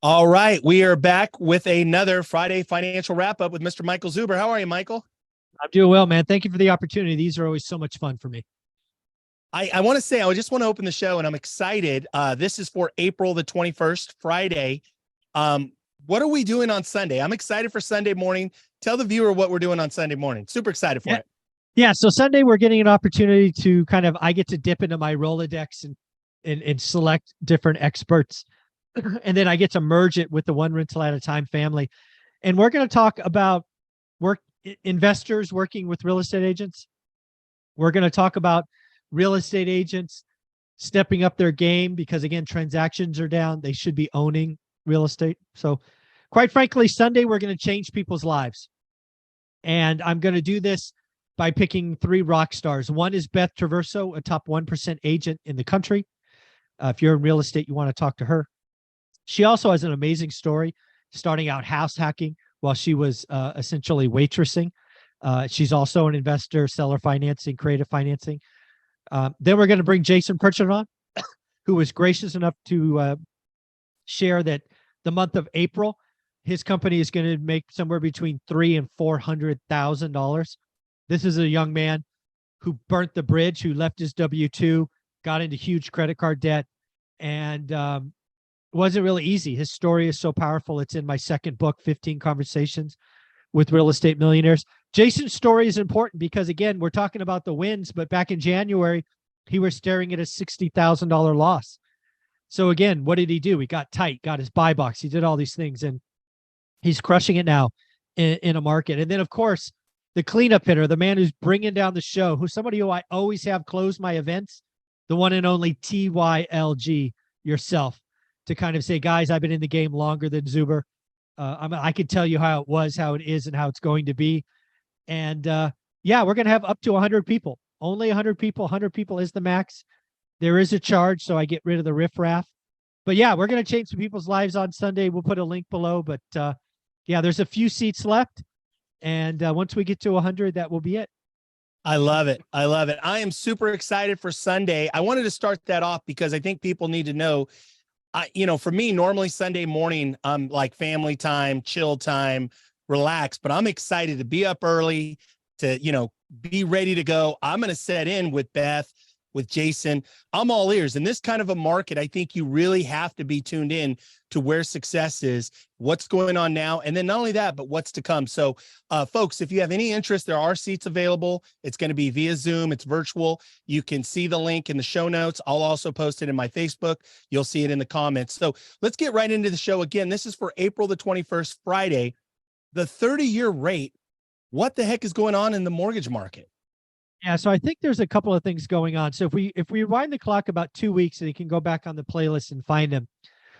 All right, we are back with another Friday financial wrap up with Mr. Michael Zuber. How are you, Michael? I'm doing well, man. Thank you for the opportunity. These are always so much fun for me. I want to say, I just want to open the show and I'm excited. This is for April the 21st, Friday. Um, what are we doing on Sunday? I'm excited for Sunday morning. Tell the viewer what we're doing on Sunday morning. Super excited for Yeah. it. Yeah. So Sunday we're getting an opportunity to I get to dip into my Rolodex and select different experts. And then I get to merge it with the one rental at a time family. And we're going to talk about work investors working with real estate agents. We're going to talk about real estate agents stepping up their game because again, transactions are down. They should be owning real estate. So quite frankly, Sunday we're going to change people's lives. And I'm going to do this by picking three rock stars. One is Beth Traverso, a top 1% agent in the country. If you're in real estate, you want to talk to her. She also has an amazing story starting out house hacking while she was essentially waitressing. She's also an investor, seller financing, creative financing. Then we're going to bring Jason Pritchard on, who was gracious enough to share that the month of April, his company is going to make somewhere between $300,000 and $400,000. This is a young man who burnt the bridge, who left his W-2, got into huge credit card debt, and it wasn't really easy. His story is so powerful. It's in my second book, 15 Conversations with Real Estate Millionaires. Jason's story is important because, again, we're talking about the wins, but back in January, he was staring at a $60,000 loss. So again, what did he do? He got tight, got his buy box. He did all these things, and he's crushing it now in a market. And then, of course, the cleanup hitter, the man who's bringing down the show, who's somebody who I always have close my events, the one and only TYLG yourself, to kind of say, guys, I've been in the game longer than Zuber. I can tell you how it was, how it is, and how it's going to be. And yeah, we're going to have up to 100 people. Only 100 people. 100 people is the max. There is a charge, so I get rid of the riffraff. But yeah, we're going to change some people's lives on Sunday. We'll put a link below. But yeah, there's a few seats left. And once we get to 100, that will be it. I love it. I love it. I am super excited for Sunday. I wanted to start that off because I think people need to know for me, normally Sunday morning, I'm like family time, chill time, relax, but I'm excited to be up early to, be ready to go. I'm going to set in with Beth, with Jason. I'm all ears. In this kind of a market, I think you really have to be tuned in to where success is, what's going on now, and then not only that, but what's to come. So, folks, if you have any interest, there are seats available. It's going to be via Zoom. It's virtual. You can see the link in the show notes. I'll also post it in my Facebook. You'll see it in the comments. So let's get right into the show. Again, this is for April the 21st, Friday. The 30-year rate. What the heck is going on in the mortgage market? Yeah, so I think there's a couple of things going on. So if we rewind the clock about 2 weeks, and you can go back on the playlist and find them,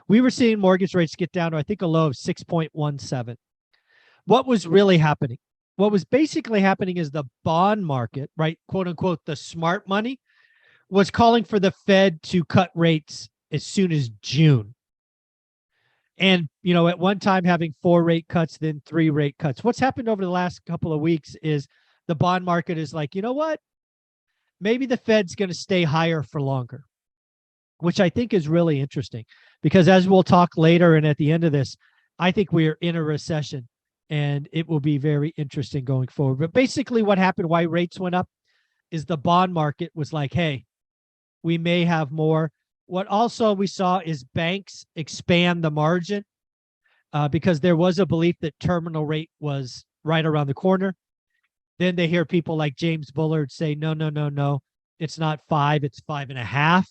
we were seeing mortgage rates get down to, I think, a low of 6.17. What was really happening? What was basically happening is the bond market, right, quote unquote, the smart money, was calling for the Fed to cut rates as soon as June. And, at one time having 4 rate cuts, then 3 rate cuts. What's happened over the last couple of weeks is the bond market is like, you know what? Maybe the Fed's going to stay higher for longer, which I think is really interesting because as we'll talk later and at the end of this, I think we are in a recession and it will be very interesting going forward. But basically what happened, why rates went up, is the bond market was like, hey, we may have more. What also we saw is banks expand the margin because there was a belief that terminal rate was right around the corner. Then they hear people like James Bullard say, no, no, no, no, it's not 5, it's 5.5.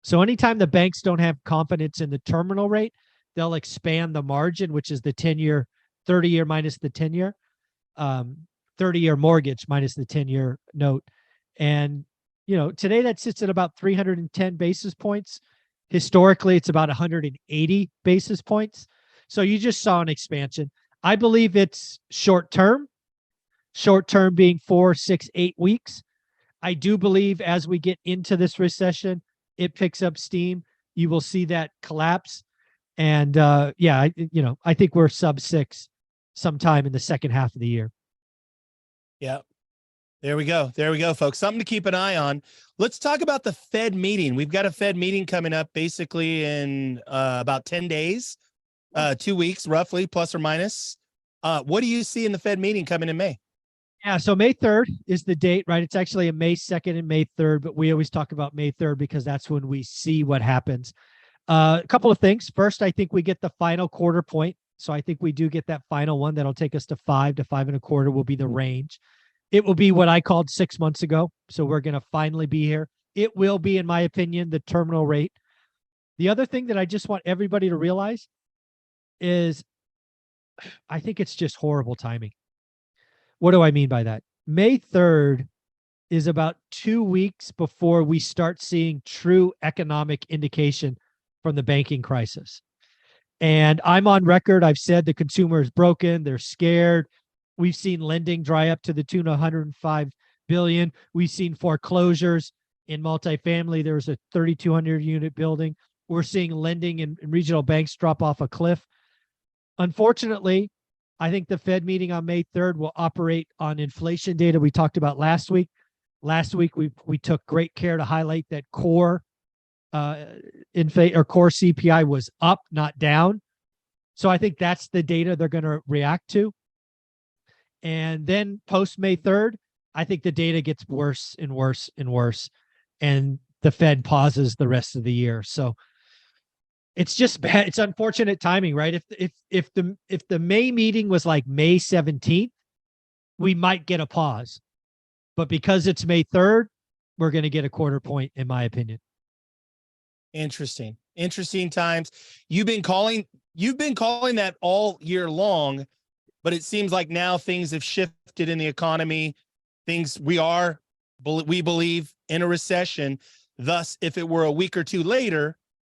So anytime the banks don't have confidence in the terminal rate, they'll expand the margin, which is the 10-year, 30-year minus the 10-year, 30-year mortgage minus the 10-year note. And, today that sits at about 310 basis points. Historically, it's about 180 basis points. So you just saw an expansion. I believe it's short term being 4, 6, 8 weeks. I do believe as we get into this recession, it picks up steam. You will see that collapse. And yeah, I think we're sub 6 sometime in the second half of the year. Yeah. There we go. There we go, folks. Something to keep an eye on. Let's talk about the Fed meeting. We've got a Fed meeting coming up basically in about 10 days. 2 weeks roughly, plus or minus. What do you see in the Fed meeting coming in May? Yeah, so May 3rd is the date, right? It's actually a May 2nd and May 3rd, but we always talk about May 3rd because that's when we see what happens. A couple of things. First, I think we get the final quarter point. So I think we do get that final one that'll take us to 5 to 5.25 will be the range. It will be what I called 6 months ago. So we're going to finally be here. It will be, in my opinion, the terminal rate. The other thing that I just want everybody to realize is I think it's just horrible timing. What do I mean by that? May 3rd is about 2 weeks before we start seeing true economic indication from the banking crisis. And I'm on record. I've said the consumer is broken. They're scared. We've seen lending dry up to the tune of 105 billion. We've seen foreclosures in multifamily. There's a 3,200 unit building. We're seeing lending in regional banks drop off a cliff. Unfortunately, I think the Fed meeting on May 3rd will operate on inflation data we talked about last week. Last week, we took great care to highlight that core core CPI was up, not down. So I think that's the data they're going to react to. And then post May 3rd, I think the data gets worse and worse and worse, and the Fed pauses the rest of the year. So it's just bad. It's unfortunate timing, right? If the May meeting was like May 17th, we might get a pause. But because it's May 3rd, we're going to get a quarter point, in my opinion. Interesting times. You've been calling that all year long, but it seems like now things have shifted in the economy. We believe in a recession. Thus, if it were a week or two later,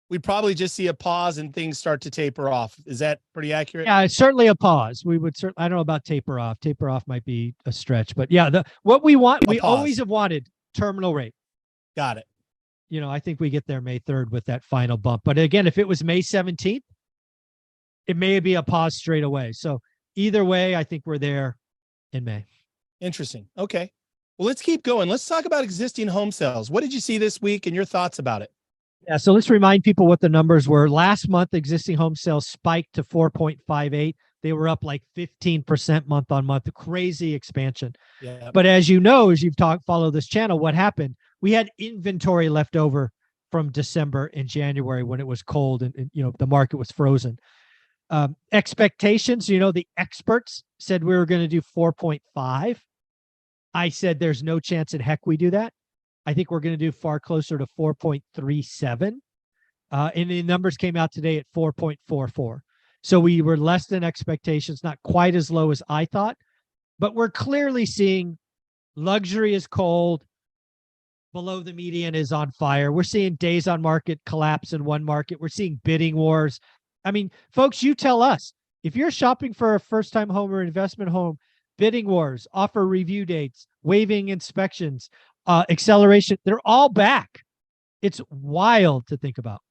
we'd probably just see a pause and things start to taper off. Is that pretty accurate? Yeah, it's certainly a pause. We would certainly, I don't know about taper off. Taper off might be a stretch, but yeah, what we want, we always have wanted terminal rate. Got it. I think we get there May 3rd with that final bump. But again, if it was May 17th, it may be a pause straight away. So either way, I think we're there in May. Interesting. Okay. Well, let's keep going. Let's talk about existing home sales. What did you see this week and your thoughts about it? Yeah, so let's remind people what the numbers were. Last month, existing home sales spiked to 4.58. They were up like 15% month on month, a crazy expansion. Yeah. But as you know, as you've followed this channel, what happened? We had inventory left over from December and January when it was cold and the market was frozen. Expectations, the experts said we were going to do 4.5. I said there's no chance in heck we do that. I think we're going to do far closer to 4.37. And the numbers came out today at 4.44. So we were less than expectations, not quite as low as I thought, but we're clearly seeing luxury is cold. Below the median is on fire. We're seeing days on market collapse in one market. We're seeing bidding wars. I mean, folks, you tell us, if you're shopping for a first-time home or investment home, bidding wars, offer review dates, waiving inspections, acceleration, they're all back. It's wild to think about.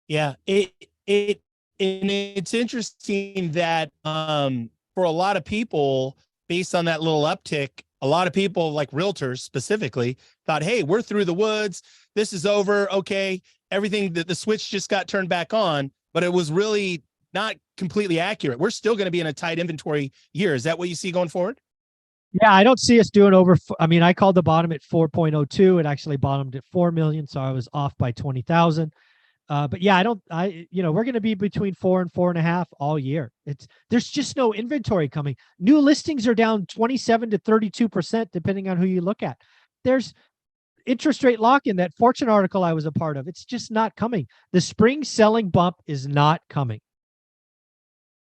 Yeah, it's interesting that for a lot of people, based on that little uptick, a lot of people, like realtors specifically, thought, hey, we're through the woods. This is over. Okay. Everything, the switch just got turned back on, but it was really not completely accurate. We're still going to be in a tight inventory year. Is that what you see going forward? Yeah, I don't see us doing over. I mean, I called the bottom at 4.02. It actually bottomed at 4 million. So I was off by 20,000. But yeah, we're going to be between 4 and 4.5 all year. There's just no inventory coming. New listings are down 27 to 32%, depending on who you look at. There's interest rate lock-in, that Fortune article I was a part of. It's just not coming. The spring selling bump is not coming.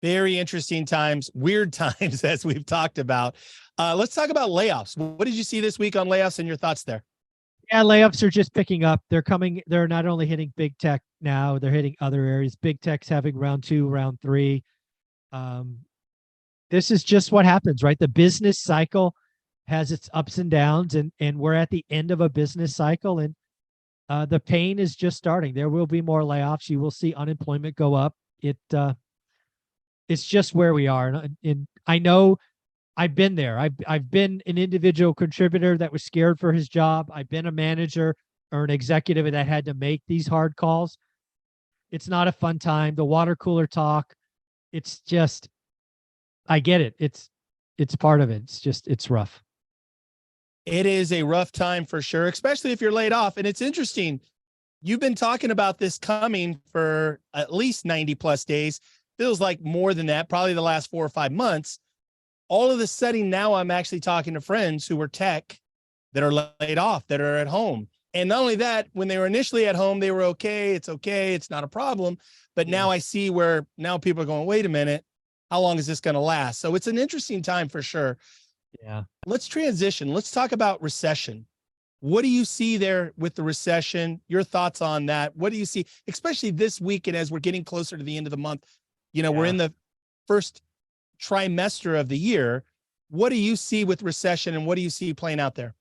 Very interesting times, weird times, as we've talked about. Let's talk about layoffs. What did you see this week on layoffs and your thoughts there? Yeah, layoffs are just picking up. They're coming. They're not only hitting big tech now, they're hitting other areas. Big tech's having round 2, round 3. This is just what happens, right? The business cycle has its ups and downs, and we're at the end of a business cycle, and the pain is just starting. There will be more layoffs. You will see unemployment go up. It's just where we are, and I know. I've been there. I've been an individual contributor that was scared for his job. I've been a manager or an executive that had to make these hard calls. It's not a fun time. The water cooler talk. It's just, I get it. It's part of it. It's rough. It is a rough time for sure, especially if you're laid off. And it's interesting. You've been talking about this coming for at least 90 plus days. Feels like more than that, probably the last 4 or 5 months. All of a sudden now I'm actually talking to friends who were tech that are laid off, that are at home. And not only that, when they were initially at home, they were okay. It's not a problem. But now I see where now people are going, wait a minute, how long is this going to last? So it's an interesting time for sure. Yeah. Let's transition. Let's talk about recession. What do you see there with the recession? Your thoughts on that? What do you see, especially this week and as we're getting closer to the end of the month? We're in the first trimester of the year. What do you see with recession and what do you see playing out there?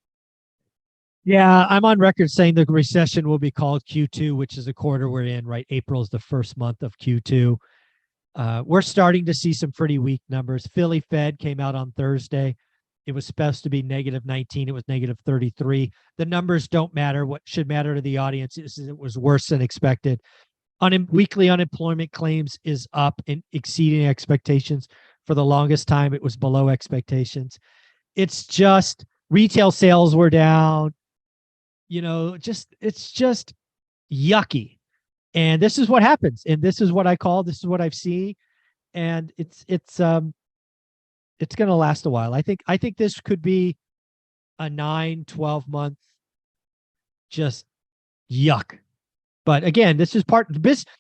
Yeah, I'm on record saying the recession will be called Q2, which is the quarter we're in, right? April is the first month of Q2. We're starting to see some pretty weak numbers. Philly Fed came out on Thursday. It was supposed to be -19. It was -33. The numbers don't matter. What should matter to the audience is it was worse than expected. Weekly unemployment claims is up and exceeding expectations. For the longest time, it was below expectations. It's just retail sales were down. It's just yucky. And this is what happens. And this is what this is what I've seen. And it's going to last a while. I think this could be a 9-12 month just yuck. But again, this is part of the business.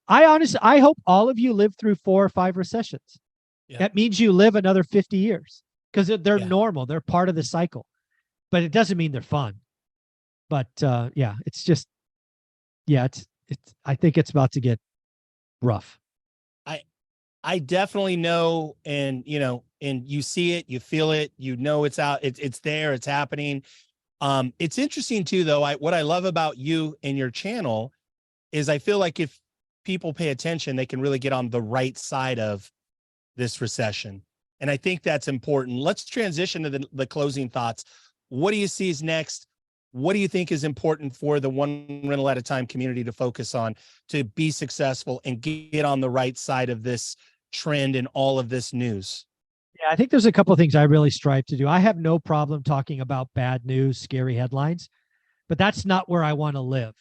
I hope all of you live through 4 or 5 recessions. Yeah. That means you live another 50 years because they're normal. They're part of the cycle, but it doesn't mean they're fun. But it's just, I think it's about to get rough. I definitely know, and and you see it, you feel it, it's out, it's there, it's happening. It's interesting too, though. What I love about you and your channel is I feel like if people pay attention, they can really get on the right side of this recession. And I think that's important. Let's transition to the closing thoughts. What do you see is next? What do you think is important for the one rental at a time community to focus on to be successful and get on the right side of this trend and all of this news? Yeah, I think there's a couple of things I really strive to do. I have no problem talking about bad news, scary headlines, but that's not where I want to live.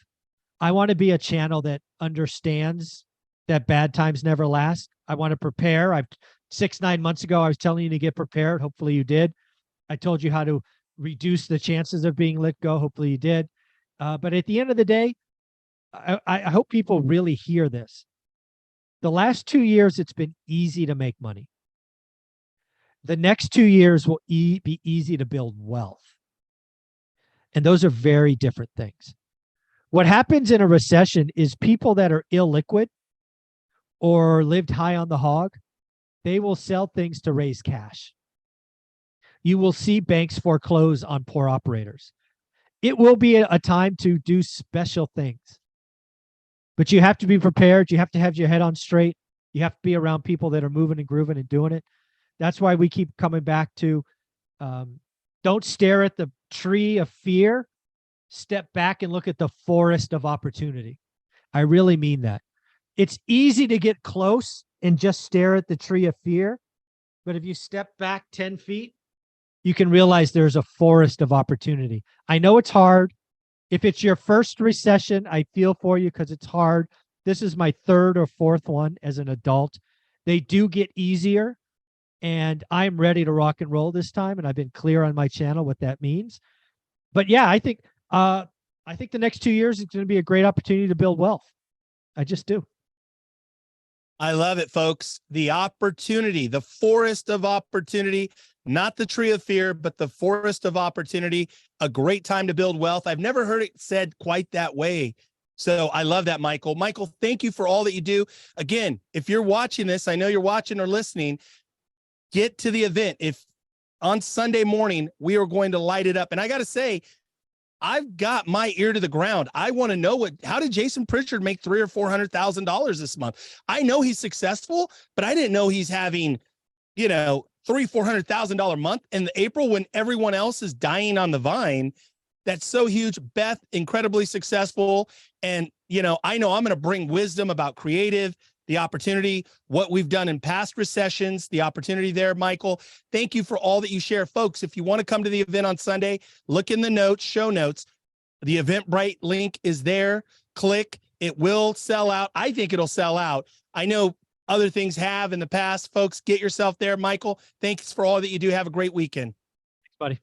I want to be a channel that understands that bad times never last. I want to prepare. 6-9 months ago, I was telling you to get prepared. Hopefully you did. I told you how to reduce the chances of being let go. Hopefully you did. But at the end of the day, I hope people really hear this. The last 2 years, it's been easy to make money. The next 2 years will be easy to build wealth. And those are very different things. What happens in a recession is people that are illiquid or lived high on the hog, they will sell things to raise cash. You will see banks foreclose on poor operators. It will be a time to do special things. But you have to be prepared. You have to have your head on straight. You have to be around people that are moving and grooving and doing it. That's why we keep coming back to don't stare at the tree of fear. Step back and look at the forest of opportunity. I really mean that. It's easy to get close and just stare at the tree of fear. But if you step back 10 feet, you can realize there's a forest of opportunity. I know it's hard. If it's your first recession, I feel for you because it's hard. This is my 3rd or 4th one as an adult. They do get easier, and I'm ready to rock and roll this time, and I've been clear on my channel what that means. But yeah, I think the next 2 years is going to be a great opportunity to build wealth. I just do. I love it, folks. The opportunity, the forest of opportunity, not the tree of fear, but the forest of opportunity. A great time to build wealth. I've never heard it said quite that way. So I love that, Michael. Michael, thank you for all that you do. Again, if you're watching this, I know you're watching or listening, get to the event. If on Sunday morning, we are going to light it up. And I got to say, I've got my ear to the ground. I want to know how did Jason Pritchard make $300,000 or $400,000 this month? I know he's successful, but I didn't know he's having, $300,000-$400,000 month in April when everyone else is dying on the vine. That's so huge. Beth, incredibly successful. And, I know I'm going to bring wisdom about creative, the opportunity, what we've done in past recessions, the opportunity there, Michael. Thank you for all that you share. Folks, if you want to come to the event on Sunday, look in the notes, show notes. The Eventbrite link is there. Click. It will sell out. I think it'll sell out. I know other things have in the past. Folks, get yourself there. Michael, thanks for all that you do. Have a great weekend. Thanks, buddy.